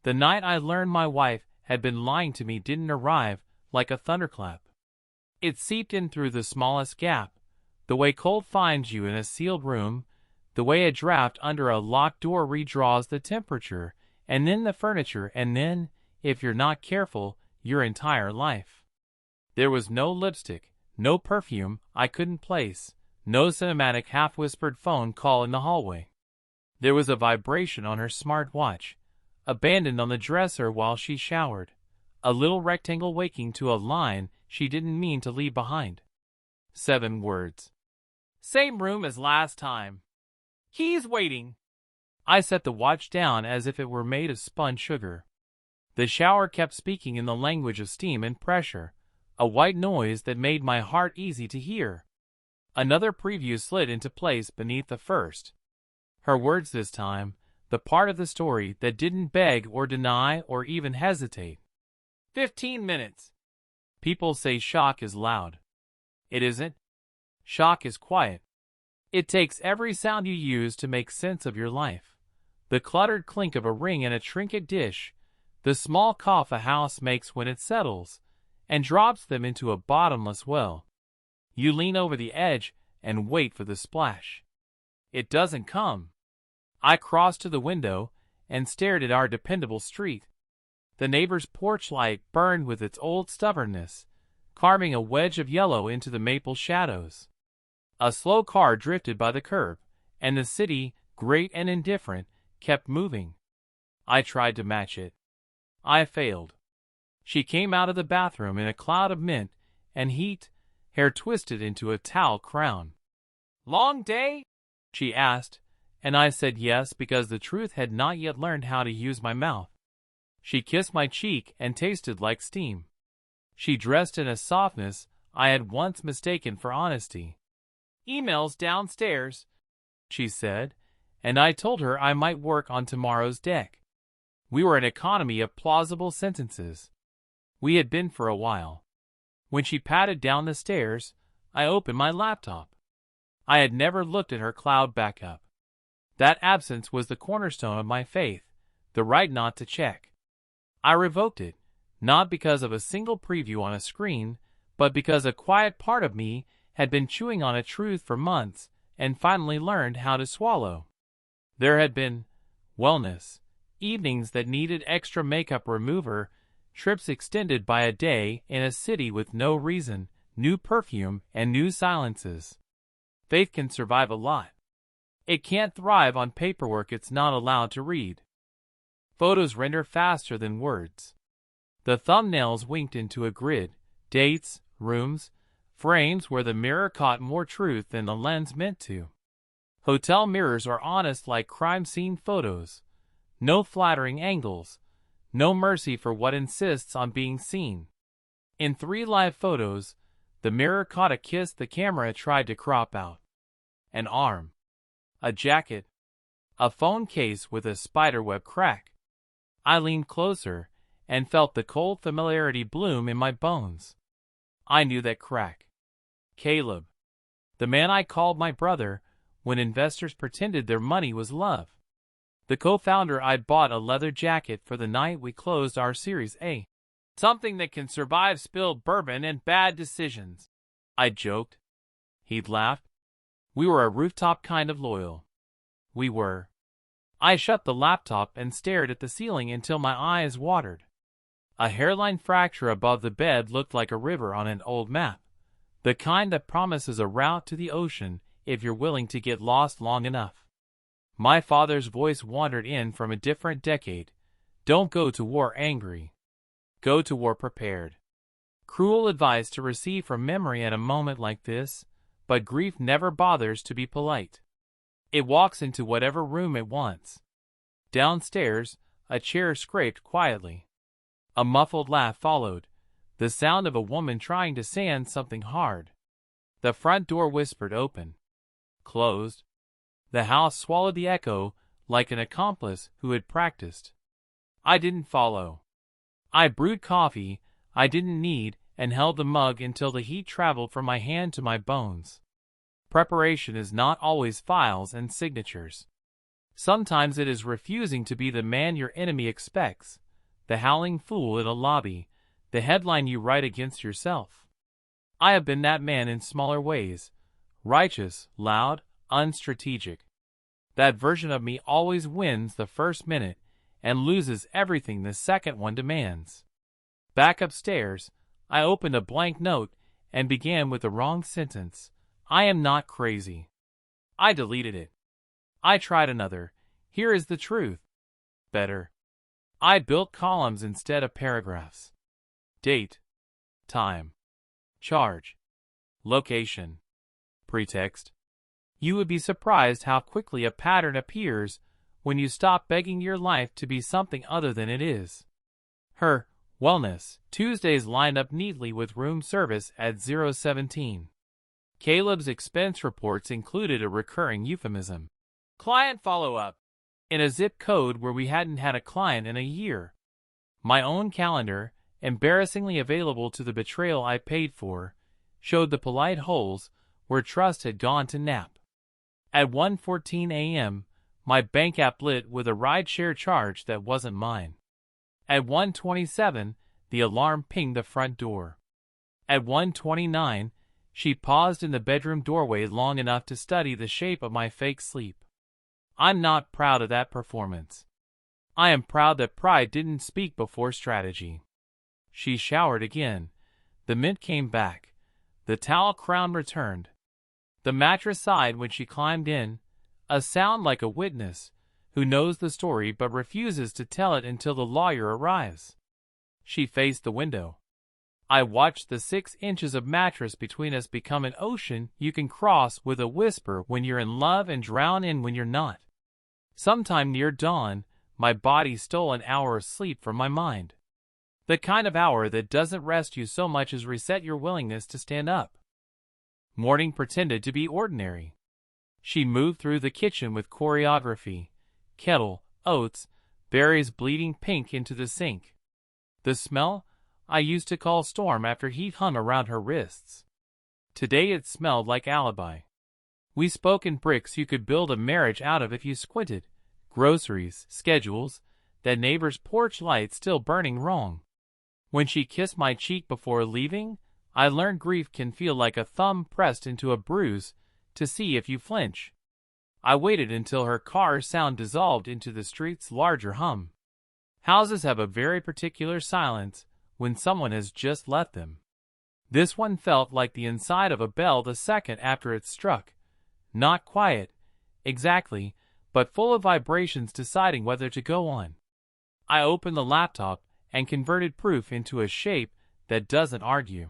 The night I learned my wife had been lying to me didn't arrive like a thunderclap. It seeped in through the smallest gap, the way cold finds you in a sealed room, the way a draft under a locked door redraws the temperature, and then the furniture, and then, if you're not careful, your entire life. There was no lipstick, no perfume I couldn't place, no cinematic half-whispered phone call in the hallway. There was a vibration on her smart watch, abandoned on the dresser while she showered, a little rectangle waking to a line she didn't mean to leave behind. 7 words. Same room as last time. He's waiting. I set the watch down as if it were made of spun sugar. The shower kept speaking in the language of steam and pressure, a white noise that made my heart easy to hear. Another preview slid into place beneath the first. Her words this time, the part of the story that didn't beg or deny or even hesitate. 15 minutes. People say shock is loud. It isn't. Shock is quiet. It takes every sound you use to make sense of your life. The cluttered clink of a ring in a trinket dish, the small cough a house makes when it settles, and drops them into a bottomless well. You lean over the edge and wait for the splash. It doesn't come. I crossed to the window and stared at our dependable street. The neighbor's porch light burned with its old stubbornness, carving a wedge of yellow into the maple shadows. A slow car drifted by the curb, and the city, great and indifferent, kept moving. I tried to match it. I failed. She came out of the bathroom in a cloud of mint and heat, hair twisted into a towel crown. "Long day?" she asked, and I said yes because the truth had not yet learned how to use my mouth. She kissed my cheek and tasted like steam. She dressed in a softness I had once mistaken for honesty. "Emails downstairs," she said, and I told her I might work on tomorrow's deck. We were an economy of plausible sentences. We had been for a while. When she patted down the stairs, I opened my laptop. I had never looked at her cloud backup. That absence was the cornerstone of my faith, the right not to check. I revoked it, not because of a single preview on a screen, but because a quiet part of me had been chewing on a truth for months and finally learned how to swallow. There had been wellness, evenings that needed extra makeup remover, trips extended by a day in a city with no reason, new perfume, and new silences. Faith can survive a lot. It can't thrive on paperwork it's not allowed to read. Photos render faster than words. The thumbnails winked into a grid, dates, rooms, frames where the mirror caught more truth than the lens meant to. Hotel mirrors are honest like crime scene photos. No flattering angles. No mercy for what insists on being seen. In 3 live photos, the mirror caught a kiss the camera tried to crop out. An arm. A jacket. A phone case with a spiderweb crack. I leaned closer and felt the cold familiarity bloom in my bones. I knew that crack. Caleb. The man I called my brother when investors pretended their money was love. The co-founder I'd bought a leather jacket for the night we closed our Series A. Something that can survive spilled bourbon and bad decisions. I joked. He'd laughed. We were a rooftop kind of loyal. We were. I shut the laptop and stared at the ceiling until my eyes watered. A hairline fracture above the bed looked like a river on an old map. The kind that promises a route to the ocean if you're willing to get lost long enough. My father's voice wandered in from a different decade. Don't go to war angry. Go to war prepared. Cruel advice to receive from memory at a moment like this, but grief never bothers to be polite. It walks into whatever room it wants. Downstairs, a chair scraped quietly. A muffled laugh followed, the sound of a woman trying to sand something hard. The front door whispered open. Closed. The house swallowed the echo like an accomplice who had practiced. I didn't follow. I brewed coffee I didn't need and held the mug until the heat traveled from my hand to my bones. Preparation is not always files and signatures. Sometimes it is refusing to be the man your enemy expects, the howling fool in a lobby, the headline you write against yourself. I have been that man in smaller ways, righteous, loud, unstrategic. That version of me always wins the first minute and loses everything the second one demands. Back upstairs, I opened a blank note and began with the wrong sentence. I am not crazy. I deleted it. I tried another. Here is the truth. Better. I built columns instead of paragraphs. Date. Time. Charge. Location. Pretext. You would be surprised how quickly a pattern appears when you stop begging your life to be something other than it is. Her wellness Tuesdays lined up neatly with room service at 017. Caleb's expense reports included a recurring euphemism. Client follow-up. In a zip code where we hadn't had a client in a year. My own calendar, embarrassingly available to the betrayal I paid for, showed the polite holes where trust had gone to nap. At 1:14 a.m., my bank app lit with a ride-share charge that wasn't mine. At 1:27, the alarm pinged the front door. At 1:29, she paused in the bedroom doorway long enough to study the shape of my fake sleep. I'm not proud of that performance. I am proud that pride didn't speak before strategy. She showered again. The mint came back. The towel crown returned. The mattress sighed when she climbed in, a sound like a witness who knows the story but refuses to tell it until the lawyer arrives. She faced the window. I watched the 6 inches of mattress between us become an ocean you can cross with a whisper when you're in love and drown in when you're not. Sometime near dawn, my body stole an hour of sleep from my mind. The kind of hour that doesn't rest you so much as reset your willingness to stand up. Morning pretended to be ordinary. She moved through the kitchen with choreography. Kettle, oats, berries bleeding pink into the sink. The smell I used to call storm after heat hung around her wrists. Today it smelled like alibi. We spoke in bricks you could build a marriage out of if you squinted. Groceries, schedules, that neighbor's porch light still burning wrong. When she kissed my cheek before leaving, I learned grief can feel like a thumb pressed into a bruise to see if you flinch. I waited until her car's sound dissolved into the street's larger hum. Houses have a very particular silence when someone has just left them. This one felt like the inside of a bell the second after it struck. Not quiet, exactly, but full of vibrations deciding whether to go on. I opened the laptop and converted proof into a shape that doesn't argue.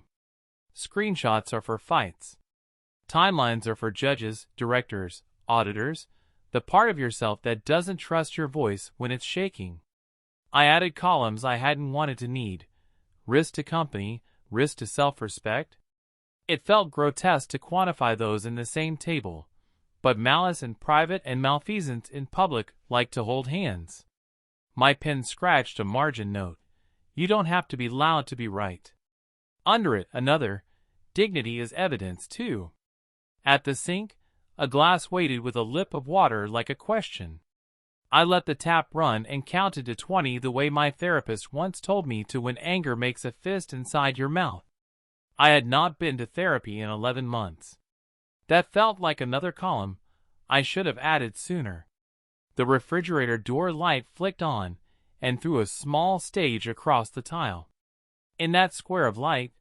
Screenshots are for fights. Timelines are for judges, directors, auditors, the part of yourself that doesn't trust your voice when it's shaking. I added columns I hadn't wanted to need. Risk to company, risk to self-respect. It felt grotesque to quantify those in the same table, but malice in private and malfeasance in public like to hold hands. My pen scratched a margin note. You don't have to be loud to be right. Under it, another. Dignity is evidence, too. At the sink, a glass waited with a lip of water like a question. I let the tap run and counted to 20 the way my therapist once told me to when anger makes a fist inside your mouth. I had not been to therapy in 11 months. That felt like another column I should have added sooner. The refrigerator door light flicked on and threw a small stage across the tile. In that square of light,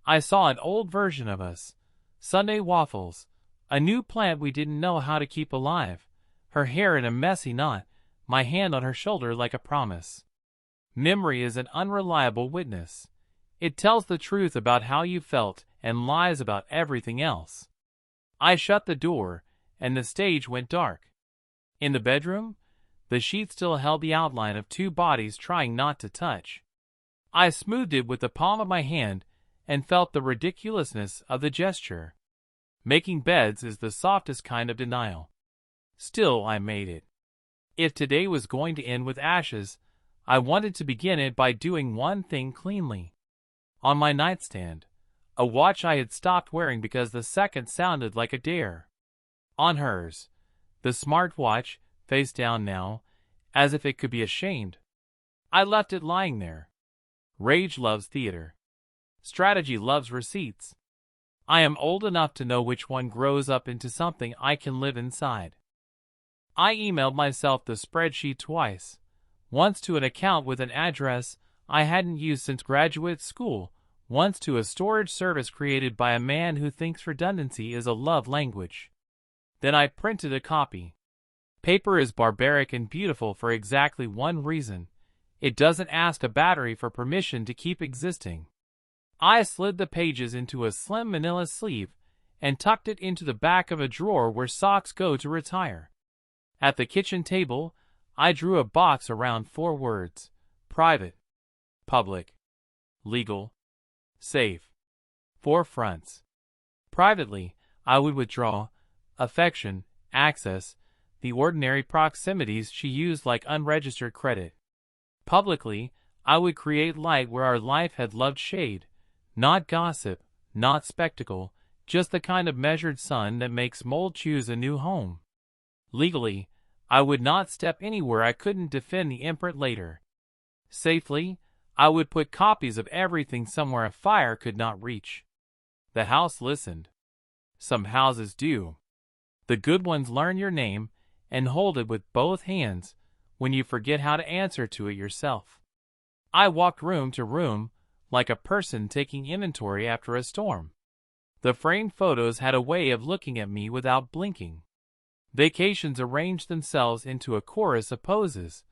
I saw an old version of us. Sunday waffles, a new plant we didn't know how to keep alive, her hair in a messy knot, my hand on her shoulder like a promise. Memory is an unreliable witness. It tells the truth about how you felt and lies about everything else. I shut the door, and the stage went dark. In the bedroom, the sheet still held the outline of 2 bodies trying not to touch. I smoothed it with the palm of my hand and felt the ridiculousness of the gesture. Making beds is the softest kind of denial. Still, I made it. If today was going to end with ashes, I wanted to begin it by doing one thing cleanly. On my nightstand, a watch I had stopped wearing because the second sounded like a dare. On hers, the smartwatch, face down now, as if it could be ashamed. I left it lying there. Rage loves theater. Strategy loves receipts. I am old enough to know which one grows up into something I can live inside. I emailed myself the spreadsheet twice, once to an account with an address I hadn't used since graduate school, once to a storage service created by a man who thinks redundancy is a love language. Then I printed a copy. Paper is barbaric and beautiful for exactly one reason. It doesn't ask a battery for permission to keep existing. I slid the pages into a slim manila sleeve and tucked it into the back of a drawer where socks go to retire. At the kitchen table, I drew a box around 4 words: private, public, legal, safe. 4 fronts. Privately, I would withdraw affection, access, the ordinary proximities she used like unregistered credit. Publicly, I would create light where our life had loved shade, not gossip, not spectacle, just the kind of measured sun that makes mold choose a new home. Legally, I would not step anywhere I couldn't defend the imprint later. Safely, I would put copies of everything somewhere a fire could not reach. The house listened. Some houses do. The good ones learn your name and hold it with both hands when you forget how to answer to it yourself. I walked room to room like a person taking inventory after a storm. The framed photos had a way of looking at me without blinking. Vacations arranged themselves into a chorus of poses.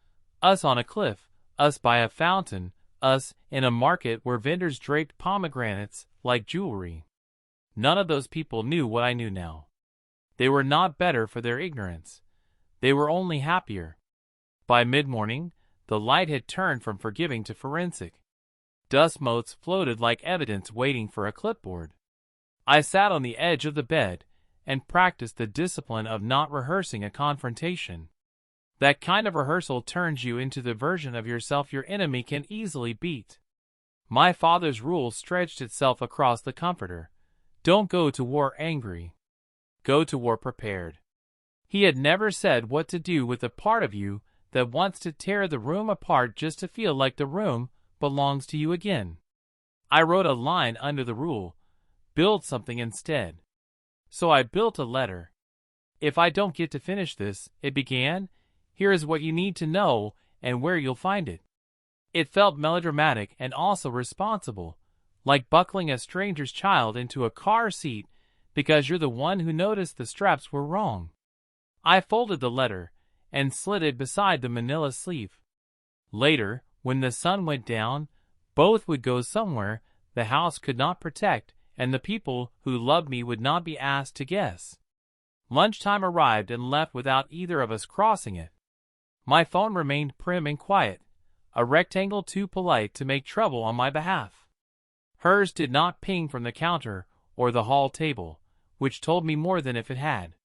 Us on a cliff, us by a fountain, us in a market where vendors draped pomegranates like jewelry. None of those people knew what I knew now. They were not better for their ignorance. They were only happier. By mid-morning, the light had turned from forgiving to forensic. Dust motes floated like evidence waiting for a clipboard. I sat on the edge of the bed and practiced the discipline of not rehearsing a confrontation. That kind of rehearsal turns you into the version of yourself your enemy can easily beat. My father's rule stretched itself across the comforter. Don't go to war angry. Go to war prepared. He had never said what to do with the part of you that wants to tear the room apart just to feel like the room belongs to you again. I wrote a line under the rule: build something instead. So I built a letter. If I don't get to finish this, it began, here is what you need to know and where you'll find it. It felt melodramatic and also responsible, like buckling a stranger's child into a car seat because you're the one who noticed the straps were wrong. I folded the letter and slid it beside the manila sleeve. Later, when the sun went down, both would go somewhere the house could not protect, and the people who loved me would not be asked to guess. Lunchtime arrived and left without either of us crossing it. My phone remained prim and quiet, a rectangle too polite to make trouble on my behalf. Hers did not ping from the counter or the hall table, which told me more than if it had.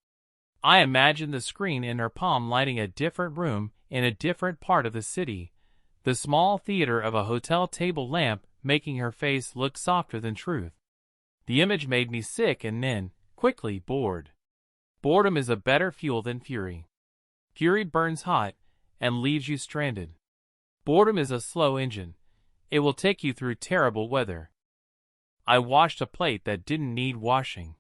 I imagined the screen in her palm lighting a different room in a different part of the city, the small theater of a hotel table lamp making her face look softer than truth. The image made me sick and then, quickly, bored. Boredom is a better fuel than fury. Fury burns hot and leaves you stranded. Boredom is a slow engine. It will take you through terrible weather. I washed a plate that didn't need washing.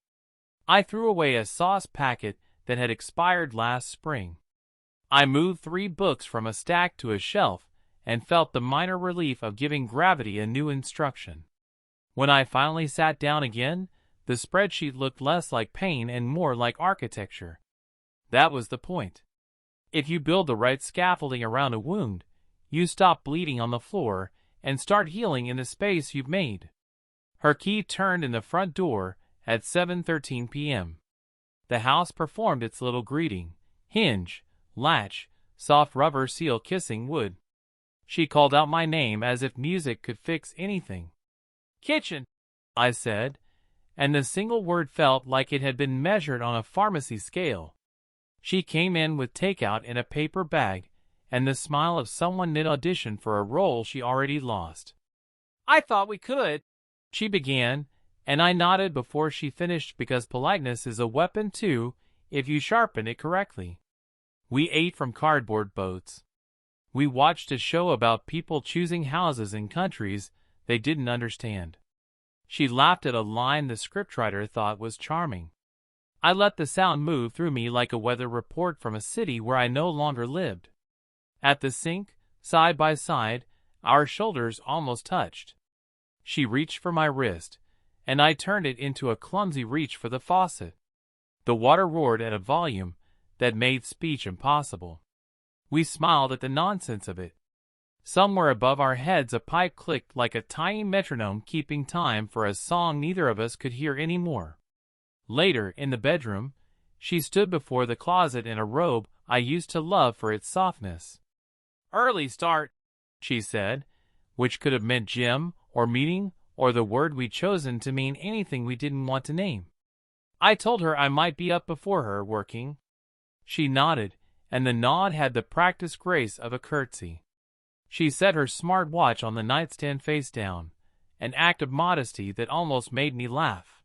I threw away a sauce packet that had expired last spring. I moved 3 books from a stack to a shelf and felt the minor relief of giving gravity a new instruction. When I finally sat down again, the spreadsheet looked less like pain and more like architecture. That was the point. If you build the right scaffolding around a wound, you stop bleeding on the floor and start healing in the space you've made. Her key turned in the front door at 7:13 p.m. The house performed its little greeting: hinge, latch, soft rubber seal kissing wood. She called out my name as if music could fix anything. "Kitchen," I said, and the single word felt like it had been measured on a pharmacy scale. She came in with takeout in a paper bag and the smile of someone in audition for a role she already lost. "I thought we could," she began, and I nodded before she finished because politeness is a weapon too, if you sharpen it correctly. We ate from cardboard boats. We watched a show about people choosing houses in countries they didn't understand. She laughed at a line the scriptwriter thought was charming. I let the sound move through me like a weather report from a city where I no longer lived. At the sink, side by side, our shoulders almost touched. She reached for my wrist, and I turned it into a clumsy reach for the faucet. The water roared at a volume that made speech impossible. We smiled at the nonsense of it. Somewhere above our heads a pipe clicked like a tiny metronome keeping time for a song neither of us could hear anymore. Later, in the bedroom, she stood before the closet in a robe I used to love for its softness. "Early start," she said, which could have meant gym or meeting or the word we'd chosen to mean anything we didn't want to name. I told her I might be up before her working. She nodded, and the nod had the practiced grace of a curtsy. She set her smart watch on the nightstand face down, an act of modesty that almost made me laugh.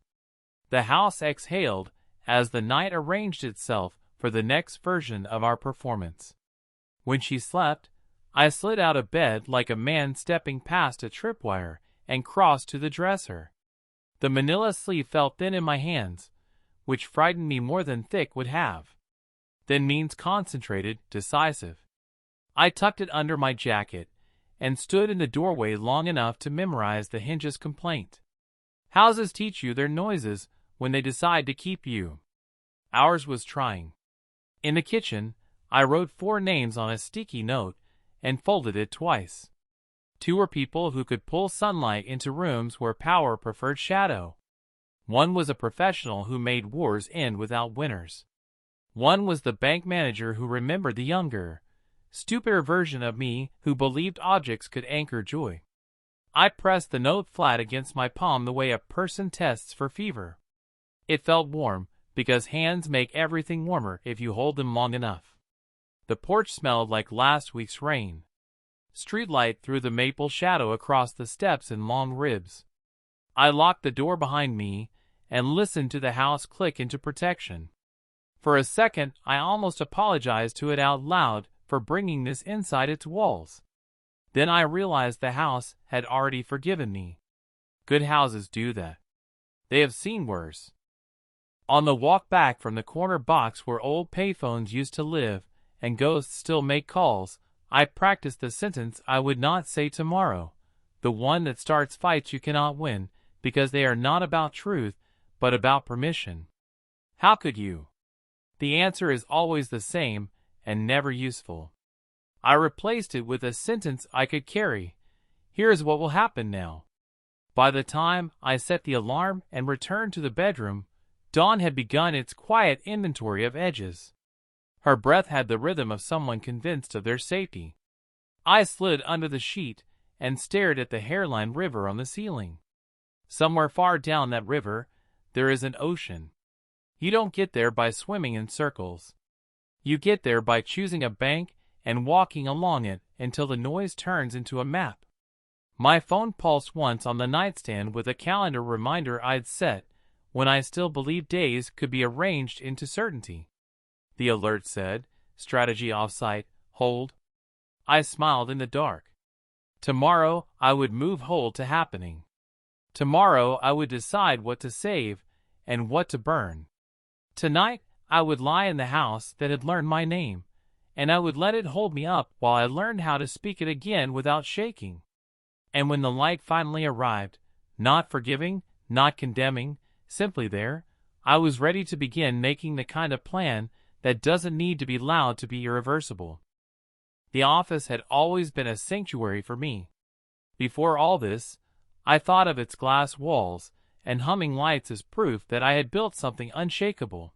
The house exhaled as the night arranged itself for the next version of our performance. When she slept, I slid out of bed like a man stepping past a tripwire and crossed to the dresser. The manila sleeve felt thin in my hands, which frightened me more than thick would have. Thin means concentrated, decisive. I tucked it under my jacket and stood in the doorway long enough to memorize the hinge's complaint. Houses teach you their noises when they decide to keep you. Ours was trying. In the kitchen, I wrote 4 names on a sticky note and folded it twice. 2 were people who could pull sunlight into rooms where power preferred shadow. 1 was a professional who made wars end without winners. 1 was the bank manager who remembered the younger, stupider version of me who believed objects could anchor joy. I pressed the note flat against my palm the way a person tests for fever. It felt warm, because hands make everything warmer if you hold them long enough. The porch smelled like last week's rain. Streetlight threw the maple shadow across the steps in long ribs. I locked the door behind me and listened to the house click into protection. For a second, I almost apologized to it out loud for bringing this inside its walls. Then I realized the house had already forgiven me. Good houses do that. They have seen worse. On the walk back from the corner box where old payphones used to live and ghosts still make calls, I practiced the sentence I would not say tomorrow, the one that starts fights you cannot win because they are not about truth but about permission. How could you? The answer is always the same and never useful. I replaced it with a sentence I could carry. Here's what will happen now. By the time I set the alarm and returned to the bedroom, dawn had begun its quiet inventory of edges. Her breath had the rhythm of someone convinced of their safety. I slid under the sheet and stared at the hairline river on the ceiling. Somewhere far down that river, there is an ocean. You don't get there by swimming in circles. You get there by choosing a bank and walking along it until the noise turns into a map. My phone pulsed once on the nightstand with a calendar reminder I'd set when I still believed days could be arranged into certainty. The alert said, strategy offsite, hold. I smiled in the dark. Tomorrow I would move hold to happening. Tomorrow I would decide what to save and what to burn. Tonight I would lie in the house that had learned my name, and I would let it hold me up while I learned how to speak it again without shaking. And when the light finally arrived, not forgiving, not condemning, simply there, I was ready to begin making the kind of plan that doesn't need to be loud to be irreversible. The office had always been a sanctuary for me. Before all this, I thought of its glass walls and humming lights as proof that I had built something unshakable.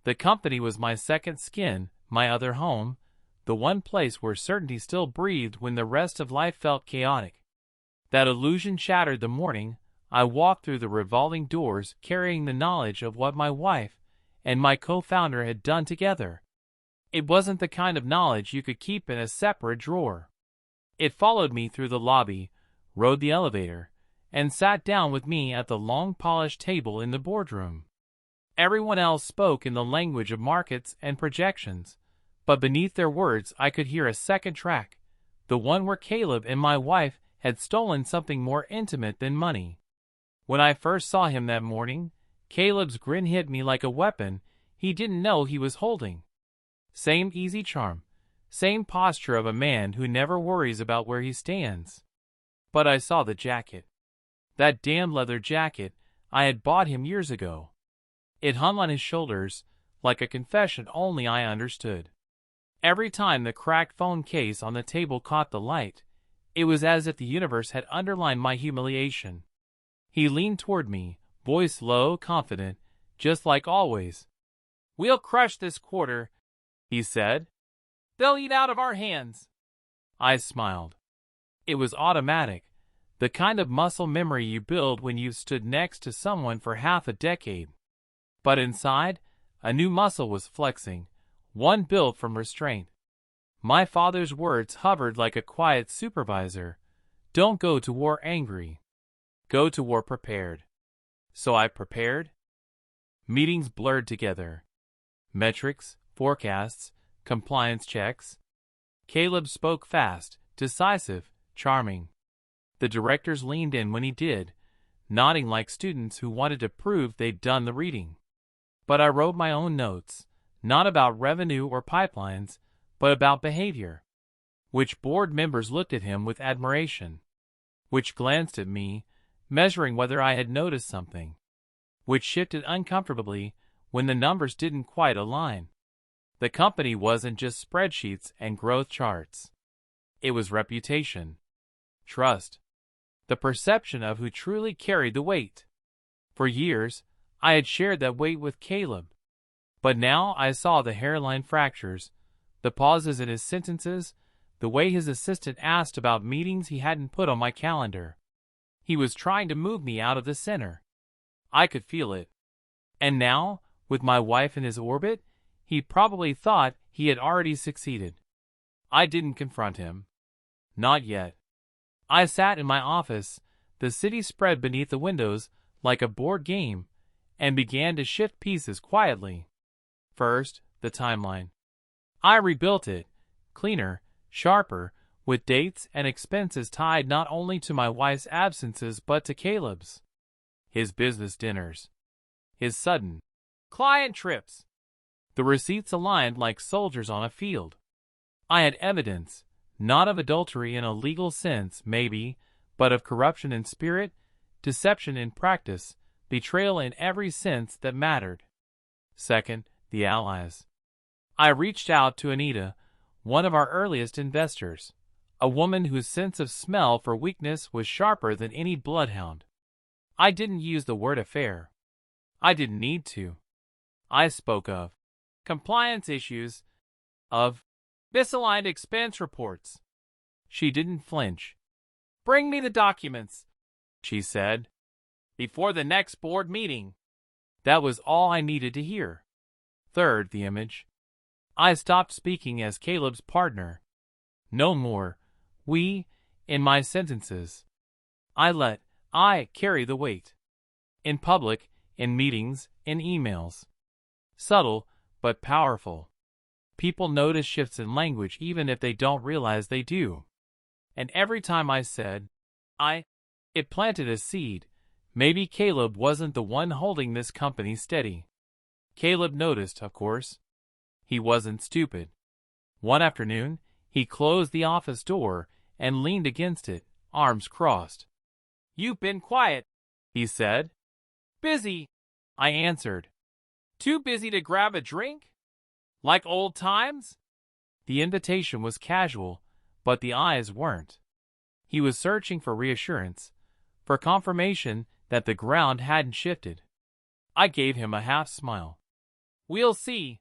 The company was my second skin, my other home, the one place where certainty still breathed when the rest of life felt chaotic. That illusion shattered the morning I walked through the revolving doors carrying the knowledge of what my wife and my co-founder had done together. It wasn't the kind of knowledge you could keep in a separate drawer. It followed me through the lobby, rode the elevator, and sat down with me at the long polished table in the boardroom. Everyone else spoke in the language of markets and projections, But beneath their words I could hear a second track, the one where Caleb and my wife had stolen something more intimate than money. When I first saw him that morning, Caleb's grin hit me like a weapon he didn't know he was holding. Same easy charm, same posture of a man who never worries about where he stands. But I saw the jacket. That damn leather jacket I had bought him years ago. It hung on his shoulders like a confession only I understood. Every time the cracked phone case on the table caught the light, it was as if the universe had underlined my humiliation. He leaned toward me, voice low, confident, just like always. "We'll crush this quarter," he said. "They'll eat out of our hands." I smiled. It was automatic, the kind of muscle memory you build when you've stood next to someone for half a decade. But inside, a new muscle was flexing, one built from restraint. My father's words hovered like a quiet supervisor. Don't go to war angry. Go to war prepared. So I prepared. Meetings blurred together. Metrics, forecasts, compliance checks. Caleb spoke fast, decisive, charming. The directors leaned in when he did, nodding like students who wanted to prove they'd done the reading. But I wrote my own notes, not about revenue or pipelines, but about behavior. Which board members looked at him with admiration? Which glanced at me, measuring whether I had noticed something? Which shifted uncomfortably when the numbers didn't quite align? The company wasn't just spreadsheets and growth charts. It was reputation, trust, the perception of who truly carried the weight. For years, I had shared that weight with Caleb. But now I saw the hairline fractures, the pauses in his sentences, the way his assistant asked about meetings he hadn't put on my calendar. He was trying to move me out of the center. I could feel it. And now, with my wife in his orbit, he probably thought he had already succeeded. I didn't confront him. Not yet. I sat in my office, the city spread beneath the windows like a board game, and began to shift pieces quietly. First, the timeline. I rebuilt it, cleaner, sharper, with dates and expenses tied not only to my wife's absences but to Caleb's. His business dinners. His sudden client trips. The receipts aligned like soldiers on a field. I had evidence, not of adultery in a legal sense, maybe, but of corruption in spirit, deception in practice, betrayal in every sense that mattered. Second, the allies. I reached out to Anita, one of our earliest investors, a woman whose sense of smell for weakness was sharper than any bloodhound. I didn't use the word affair. I didn't need to. I spoke of compliance issues, of misaligned expense reports. She didn't flinch. "Bring me the documents," she said, "before the next board meeting." That was all I needed to hear. Third, the image. I stopped speaking as Caleb's partner. No more "we" in my sentences. I let I carry the weight. In public, in meetings, in emails. Subtle, but powerful. People notice shifts in language even if they don't realize they do. And every time I said I, it planted a seed. Maybe Caleb wasn't the one holding this company steady. Caleb noticed, of course. He wasn't stupid. One afternoon, he closed the office door and leaned against it, arms crossed. "You've been quiet," he said. "Busy," I answered. "Too busy to grab a drink? Like old times?" The invitation was casual, but the eyes weren't. He was searching for reassurance, for confirmation that the ground hadn't shifted. I gave him a half smile. "We'll see."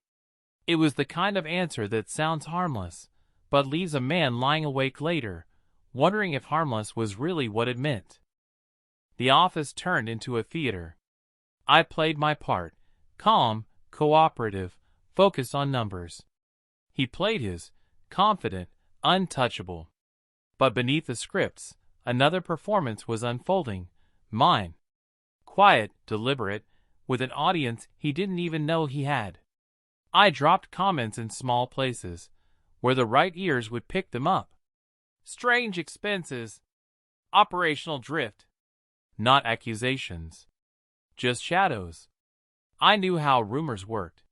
It was the kind of answer that sounds harmless, but leaves a man lying awake later, wondering if harmless was really what it meant. The office turned into a theater. I played my part, calm, cooperative, focused on numbers. He played his, confident, untouchable. But beneath the scripts, another performance was unfolding, mine. Quiet, deliberate, with an audience he didn't even know he had. I dropped comments in small places, where the right ears would pick them up. Strange expenses. Operational drift. Not accusations. Just shadows. I knew how rumors worked.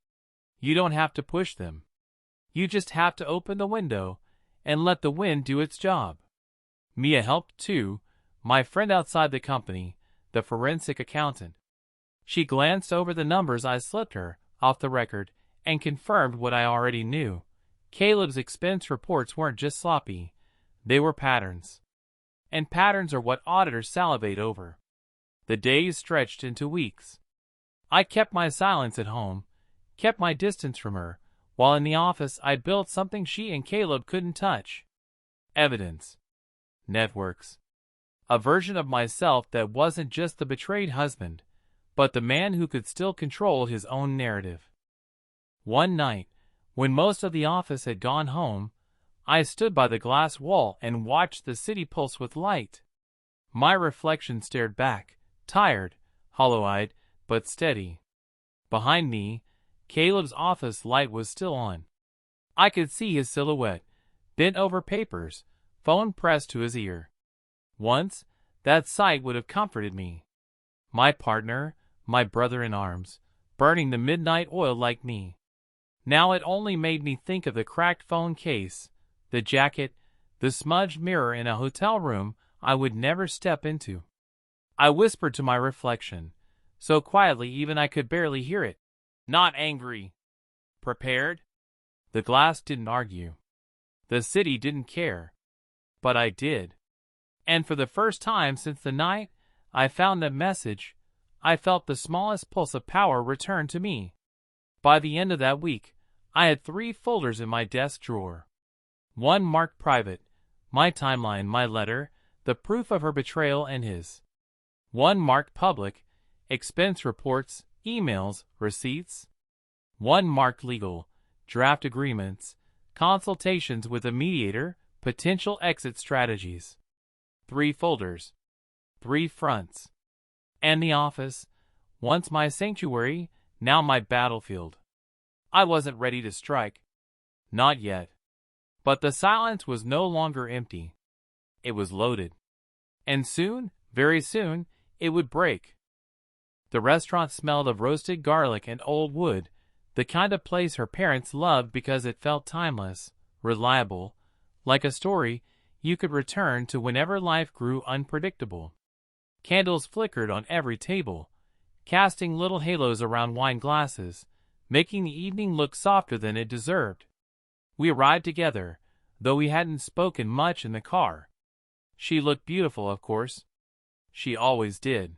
You don't have to push them. You just have to open the window and let the wind do its job. Mia helped too, my friend outside the company, the forensic accountant. She glanced over the numbers I slipped her off the record and confirmed what I already knew. Caleb's expense reports weren't just sloppy, they were patterns. And patterns are what auditors salivate over. The days stretched into weeks. I kept my silence at home, kept my distance from her, while in the office I built something she and Caleb couldn't touch. Evidence. Networks. A version of myself that wasn't just the betrayed husband, but the man who could still control his own narrative. One night, when most of the office had gone home, I stood by the glass wall and watched the city pulse with light. My reflection stared back, tired, hollow-eyed, but steady. Behind me, Caleb's office light was still on. I could see his silhouette, bent over papers, phone pressed to his ear. Once, that sight would have comforted me. My partner, my brother in arms, burning the midnight oil like me. Now it only made me think of the cracked phone case, the jacket, the smudged mirror in a hotel room I would never step into. I whispered to my reflection, so quietly even I could barely hear it. Not angry. Prepared? The glass didn't argue. The city didn't care. But I did. And for the first time since the night I found that message, I felt the smallest pulse of power return to me. By the end of that week, I had 3 folders in my desk drawer. One marked private, my timeline, my letter, the proof of her betrayal and his. One marked public, expense reports, emails, receipts. One marked legal, draft agreements, consultations with a mediator, potential exit strategies. 3 folders. 3 fronts. And the office, once my sanctuary, now my battlefield. I wasn't ready to strike. Not yet. But the silence was no longer empty. It was loaded. And soon, very soon, it would break. The restaurant smelled of roasted garlic and old wood, the kind of place her parents loved because it felt timeless, reliable, like a story you could return to whenever life grew unpredictable. Candles flickered on every table, casting little halos around wine glasses, making the evening look softer than it deserved. We arrived together, though we hadn't spoken much in the car. She looked beautiful, of course. She always did.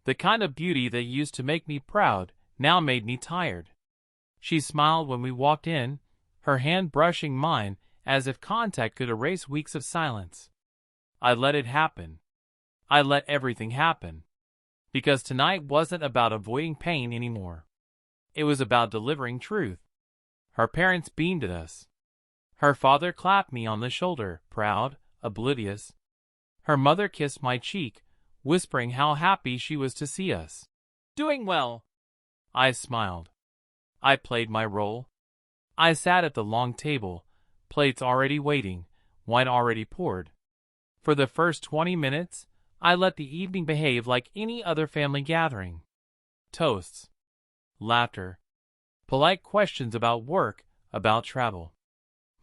The kind of beauty that used to make me proud now made me tired. She smiled when we walked in, her hand brushing mine as if contact could erase weeks of silence. I let it happen. I let everything happen. Because tonight wasn't about avoiding pain anymore. It was about delivering truth. Her parents beamed at us. Her father clapped me on the shoulder, proud, oblivious. Her mother kissed my cheek, whispering how happy she was to see us. Doing well. I smiled. I played my role. I sat at the long table, plates already waiting, wine already poured. For the first 20 minutes, I let the evening behave like any other family gathering. Toasts. Laughter. Polite questions about work, about travel.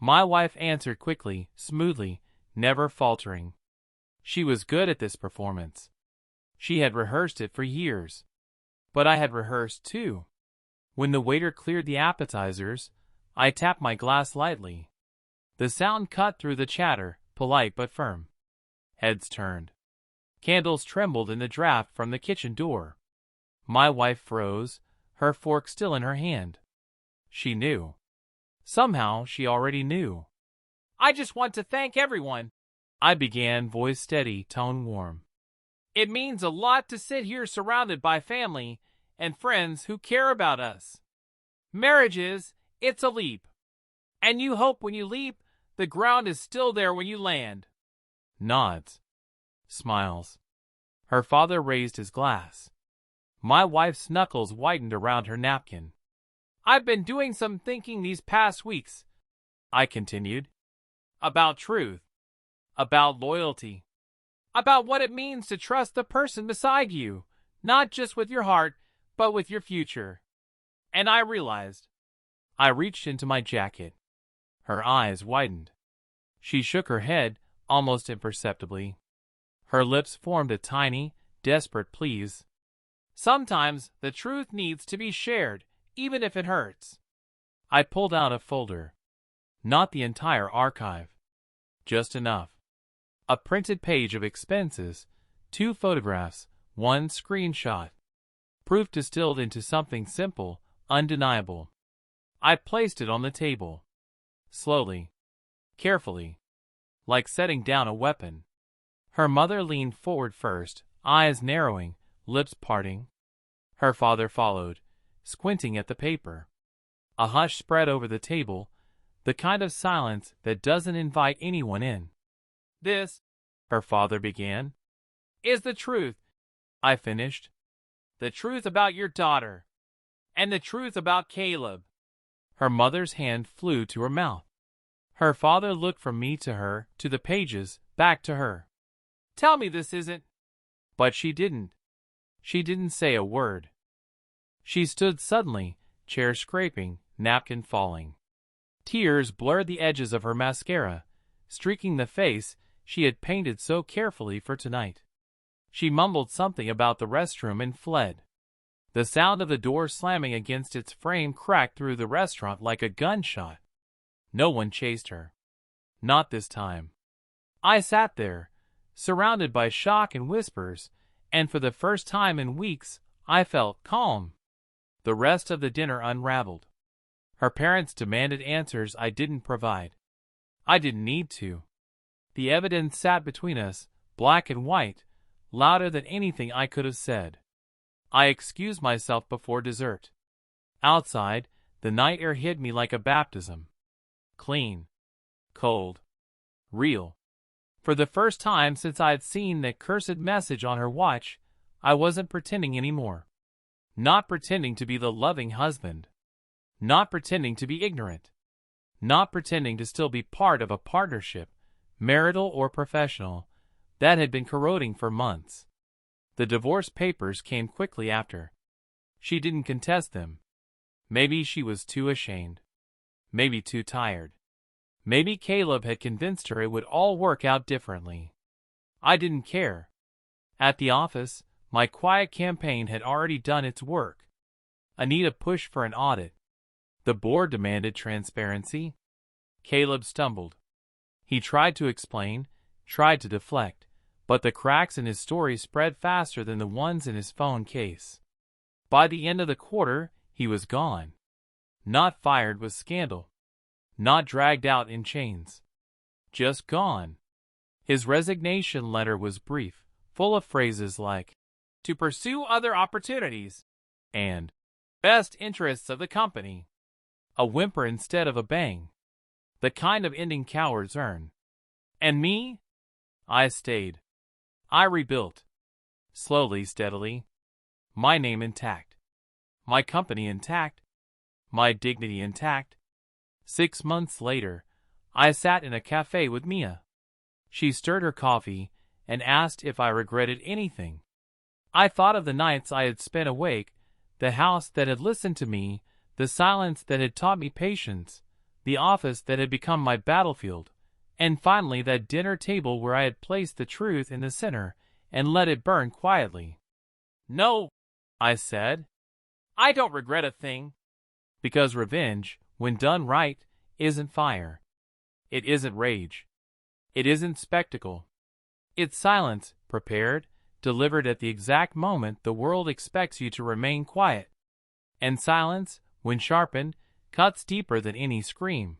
My wife answered quickly, smoothly, never faltering. She was good at this performance. She had rehearsed it for years. But I had rehearsed too. When the waiter cleared the appetizers, I tapped my glass lightly. The sound cut through the chatter, polite but firm. Heads turned. Candles trembled in the draft from the kitchen door. My wife froze, her fork still in her hand. She knew. Somehow she already knew. I just want to thank everyone, I began, voice steady, tone warm. It means a lot to sit here surrounded by family and friends who care about us. Marriage it's a leap. And you hope when you leap, the ground is still there when you land. Nods. Smiles. Her father raised his glass. My wife's knuckles whitened around her napkin. I've been doing some thinking these past weeks, I continued, about truth, about loyalty, about what it means to trust the person beside you, not just with your heart, but with your future. And I realized. I reached into my jacket. Her eyes widened. She shook her head, almost imperceptibly. Her lips formed a tiny, desperate please. Sometimes the truth needs to be shared, even if it hurts. I pulled out a folder. Not the entire archive. Just enough. A printed page of expenses, 2 photographs, 1 screenshot. Proof distilled into something simple, undeniable. I placed it on the table. Slowly. Carefully. Like setting down a weapon. Her mother leaned forward first, eyes narrowing, lips parting. Her father followed, squinting at the paper. A hush spread over the table, the kind of silence that doesn't invite anyone in. This, her father began, is the truth, I finished. The truth about your daughter. And the truth about Caleb. Her mother's hand flew to her mouth. Her father looked from me to her, to the pages, back to her. Tell me this isn't. But she didn't. She didn't say a word. She stood suddenly, chair scraping, napkin falling. Tears blurred the edges of her mascara, streaking the face she had painted so carefully for tonight. She mumbled something about the restroom and fled. The sound of the door slamming against its frame cracked through the restaurant like a gunshot. No one chased her. Not this time. I sat there, surrounded by shock and whispers, and for the first time in weeks, I felt calm. The rest of the dinner unraveled. Her parents demanded answers I didn't provide. I didn't need to. The evidence sat between us, black and white, louder than anything I could have said. I excused myself before dessert. Outside, the night air hit me like a baptism. Clean. Cold. Real. For the first time since I had seen that cursed message on her watch, I wasn't pretending anymore. Not pretending to be the loving husband. Not pretending to be ignorant. Not pretending to still be part of a partnership, marital or professional, that had been corroding for months. The divorce papers came quickly after. She didn't contest them. Maybe she was too ashamed. Maybe too tired. Maybe Caleb had convinced her it would all work out differently. I didn't care. At the office, my quiet campaign had already done its work. Anita pushed for an audit. The board demanded transparency. Caleb stumbled. He tried to explain, tried to deflect, but the cracks in his story spread faster than the ones in his phone case. By the end of the quarter, he was gone. Not fired with scandal. Not dragged out in chains. Just gone. His resignation letter was brief, full of phrases like, "to pursue other opportunities," and "best interests of the company." A whimper instead of a bang. The kind of ending cowards earn. And me? I stayed. I rebuilt. Slowly, steadily. My name intact. My company intact. My dignity intact. 6 months later, I sat in a cafe with Mia. She stirred her coffee and asked if I regretted anything. I thought of the nights I had spent awake, the house that had listened to me, the silence that had taught me patience, the office that had become my battlefield, and finally that dinner table where I had placed the truth in the center and let it burn quietly. "No," I said. "I don't regret a thing." Because revenge, when done right, isn't fire. It isn't rage. It isn't spectacle. It's silence, prepared, delivered at the exact moment the world expects you to remain quiet. And silence, when sharpened, cuts deeper than any scream.